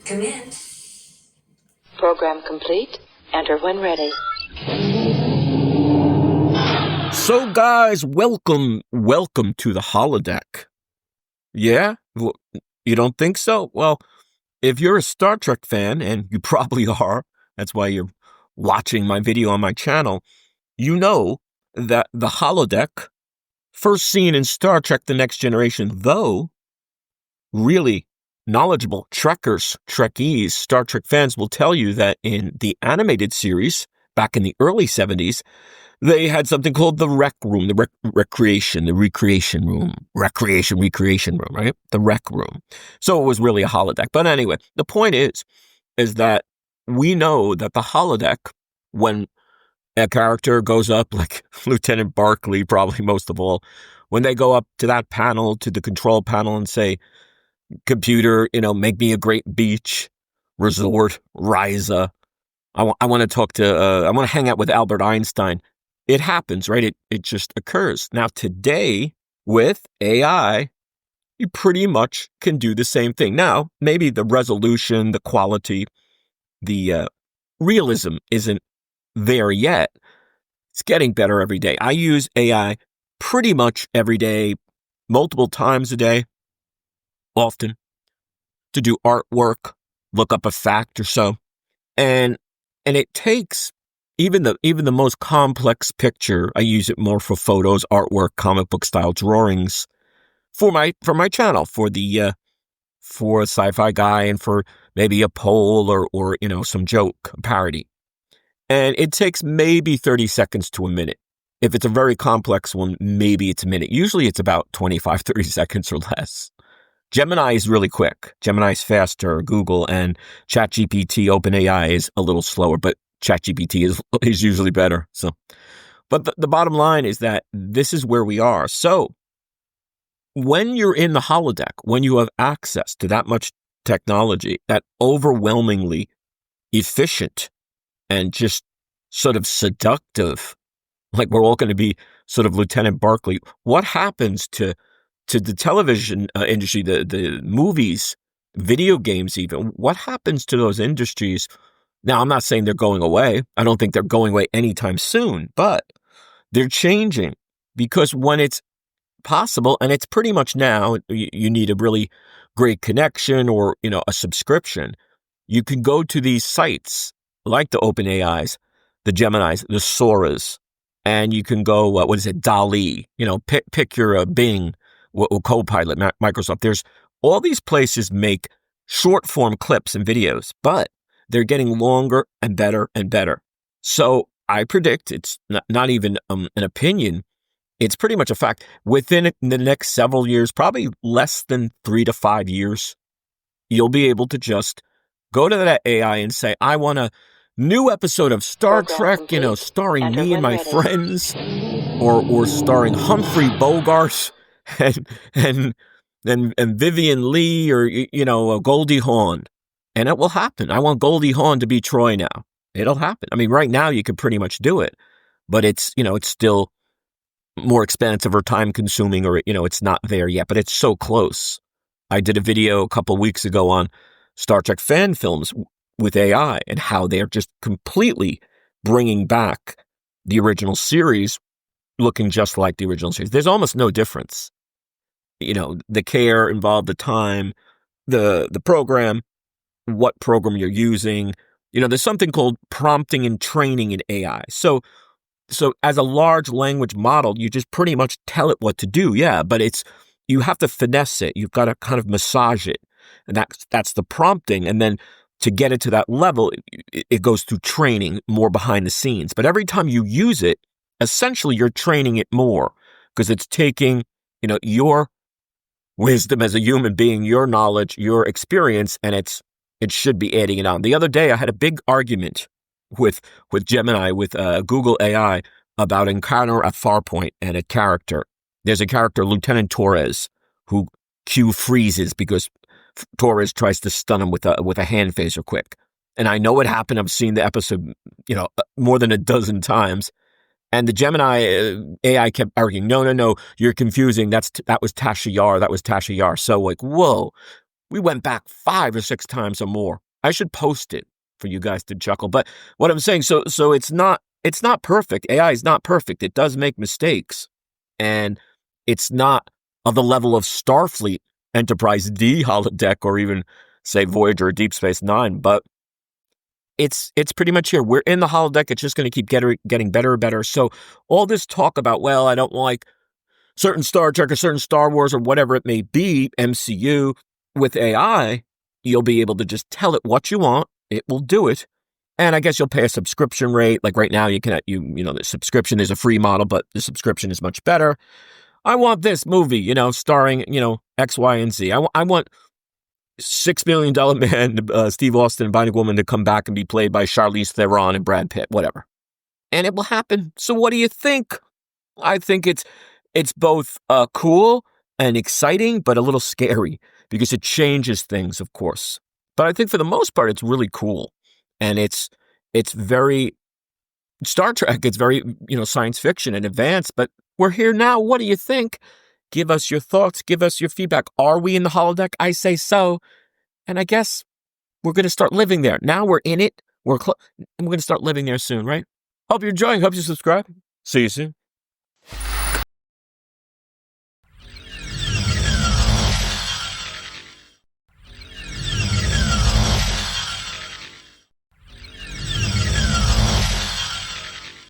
Come in. Program complete. Enter when ready. So guys, welcome to the holodeck. Yeah? Well, you don't think so? Well, if you're a Star Trek fan, and you probably are, that's why you're watching my video on my channel, you know that the holodeck, first seen in Star Trek The Next Generation, though really knowledgeable Trekkers, Trekkies, Star Trek fans will tell you that in the animated series, back in the early 70s, they had something called the rec room, the recreation room, right? The rec room. So it was really a holodeck. But anyway, the point is that we know that the holodeck, when a character goes up, like Lieutenant Barclay, probably most of all, when they go up to that panel, to the control panel and say, computer, make me a great beach, resort, Ryza. I want to talk to, I want to hang out with Albert Einstein. It happens, right? It just occurs. Now, today, with AI, you pretty much can do the same thing. Now, maybe the resolution, the quality, the realism isn't there yet. It's getting better every day. I use AI pretty much every day, multiple times a day, often, to do artwork, look up a fact or so. And it takes even the most complex picture. I use it more for photos, artwork, comic book style drawings for my channel, for the for a sci-fi guy, and for maybe a poll or some joke, a parody. And it takes maybe 30 seconds to a minute. If it's a very complex one, maybe it's a minute. Usually it's about 25, 30 seconds or less. Gemini is really quick. Gemini is faster. Google and ChatGPT, OpenAI is a little slower, but ChatGPT is usually better. So, but the bottom line is that this is where we are. So when you're in the holodeck, when you have access to that much technology, that overwhelmingly efficient and just sort of seductive, like we're all going to be sort of Lieutenant Barclay, what happens to the television industry, the movies, video games even? What happens to those industries? Now, I'm not saying they're going away. I don't think they're going away anytime soon, but they're changing, because when it's possible, and it's pretty much now, you need a really great connection or, a subscription. You can go to these sites like the OpenAIs, the Geminis, the Soras, and you can go, DALL-E, pick your Bing, Copilot, Microsoft. There's all these places make short form clips and videos, but they're getting longer and better and better. So I predict, it's not even an opinion, it's pretty much a fact, within the next several years, probably less than 3 to 5 years, you'll be able to just go to that AI and say, I want a new episode of Star Trek, starring me and my friends, or starring Humphrey Bogart and Vivian Lee, or Goldie Hawn. And it will happen. I want Goldie Hawn to be Troy now. It'll happen. I mean, right now you could pretty much do it, but it's still more expensive or time consuming, or, it's not there yet, but it's so close. I did a video a couple weeks ago on Star Trek fan films with AI and how they're just completely bringing back the original series, looking just like the original series. There's almost no difference. The care involved, the time, the program, what program you're using. There's something called prompting and training in AI. So as a large language model, you just pretty much tell it what to do. Yeah, but you have to finesse it. You've got to kind of massage it. And that's the prompting. And then to get it to that level, it goes through training more behind the scenes. But every time you use it, essentially you're training it more, because it's taking, your wisdom as a human being, your knowledge, your experience, and it should be adding it on. The other day, I had a big argument with Gemini, with Google AI, about Encounter at Farpoint and a character. There's a character, Lieutenant Torres, who Q freezes because Torres tries to stun him with a hand phaser quick. And I know what happened. I've seen the episode, more than a dozen times. And the Gemini AI kept arguing, no, you're confusing. That was Tasha Yar. So like, whoa, We went back 5 or 6 times or more. I should post it for you guys to chuckle. But what I'm saying, so it's not perfect. AI is not perfect. It does make mistakes. And it's not of the level of Starfleet Enterprise D holodeck or even, say, Voyager or Deep Space Nine. But it's pretty much here. We're in the holodeck. It's just going to keep getting better and better. So all this talk about, well, I don't like certain Star Trek or certain Star Wars or whatever it may be, MCU, with AI, you'll be able to just tell it what you want. It will do it. And I guess you'll pay a subscription rate. Like right now, the subscription is a free model, but the subscription is much better. I want this movie, starring, X, Y, and Z. I want $6 million man, Steve Austin and Binding Woman to come back and be played by Charlize Theron and Brad Pitt, whatever. And it will happen. So what do you think? I think it's both cool and exciting, but a little scary because it changes things, of course. But I think for the most part, it's really cool. And it's very Star Trek. It's very, science fiction and advanced, but we're here now. What do you think? Give us your thoughts. Give us your feedback. Are we in the holodeck? I say so. And I guess we're going to start living there. Now we're in it. We're going to start living there soon, right? Hope you're enjoying. Hope you subscribe. See you soon.